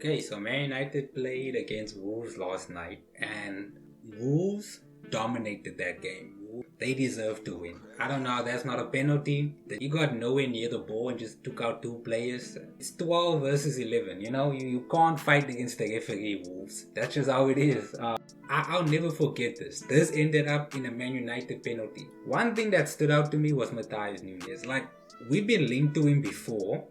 Okay, so Man United played against Wolves last night, and Wolves dominated that game. They deserve to win. I don't know, that's not a penalty. He got nowhere near the ball and just took out two players. It's 12 versus 11, you can't fight against the referee, Wolves. That's just how it is. I'll never forget this. This ended up in a Man United penalty. One thing that stood out to me was Matheus Nunes. We've been linked to him before.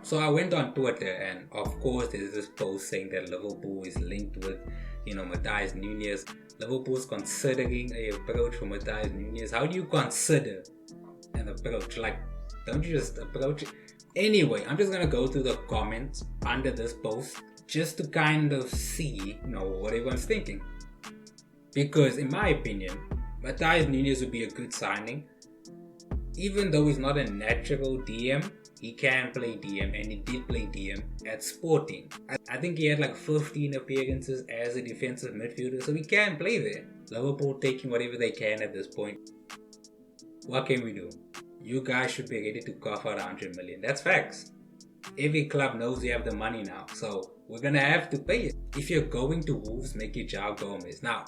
So I went on Twitter, and of course there's this post saying that Liverpool is linked with, Matheus Nunes. Liverpool's considering an approach for Matheus Nunes. How do you consider an approach? Don't you just approach it? Anyway, I'm just gonna go through the comments under this post just to kind of see, what everyone's thinking. Because in my opinion, Matheus Nunes would be a good signing. Even though he's not a natural DM, he can play DM, and he did play DM at Sporting. I think he had 15 appearances as a defensive midfielder, so he can play there. Liverpool taking whatever they can at this point. What can we do? You guys should be ready to cough out 100 million. That's facts. Every club knows you have the money now, so we're gonna have to pay it. If you're going to Wolves, make it João Gomes. Now,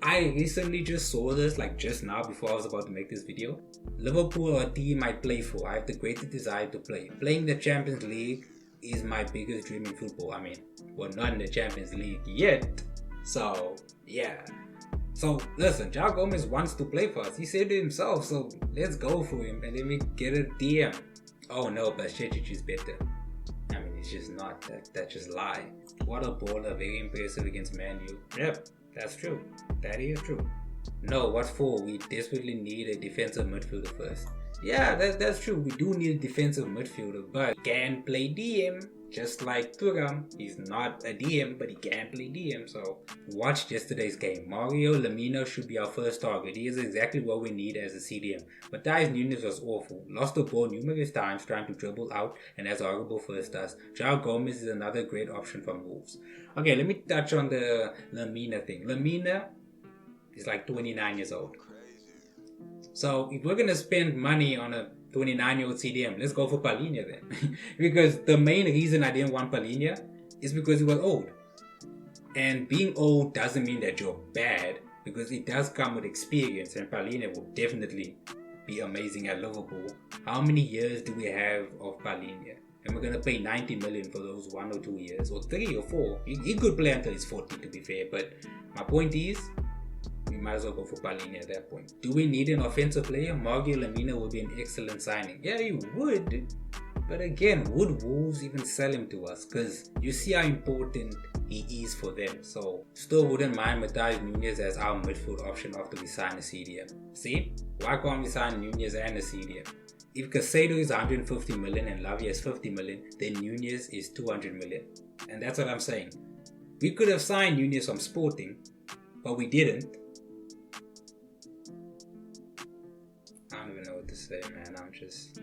I recently just saw this, just now before I was about to make this video. Liverpool are a team I play for. I have the greatest desire to play. Playing the Champions League is my biggest dream in football. We're not in the Champions League yet. So, yeah. So, listen, João Gomes wants to play for us. He said it himself, so let's go for him and then we get a DM. Oh no, but Shejic is better. It's just not. That's just lie. What a baller, very impressive against Man U. Yep. That's true. That is true. No, what for? We desperately need a defensive midfielder first. Yeah, that's true. We do need a defensive midfielder, but he can play DM. Just like Thuram. He's not a DM, but he can play DM. So, watch yesterday's game. Mario Lemina should be our first target. He is exactly what we need as a CDM. But Matheus Nunes was awful. Lost the ball numerous times trying to dribble out and has a horrible first touch. João Gomes is another great option from Wolves. Okay, let me touch on the Lemina thing. Lemina is 29 years old. So, if we're going to spend money on a 29-year-old CDM, let's go for Palhinha then. Because the main reason I didn't want Palhinha is because he was old. And being old doesn't mean that you're bad, because it does come with experience, and Palhinha will definitely be amazing at Liverpool. How many years do we have of Palhinha? And we're going to pay 90 million for those 1 or 2 years, or 3 or 4. He could play until he's 40, to be fair, but my point is, we might as well go for Palhinha at that point. Do we need an offensive player? Mario Lemina would be an excellent signing. Yeah, he would. But again, would Wolves even sell him to us? Because you see how important he is for them. So, still wouldn't mind Matheus Nunes as our midfield option after we sign a CDM. See? Why can't we sign Nunes and a CDM? If Casado is 150 million and Lavia is 50 million, then Nunes is 200 million. And that's what I'm saying. We could have signed Nunes from Sporting, but we didn't. I don't even know what to say, man. I'm just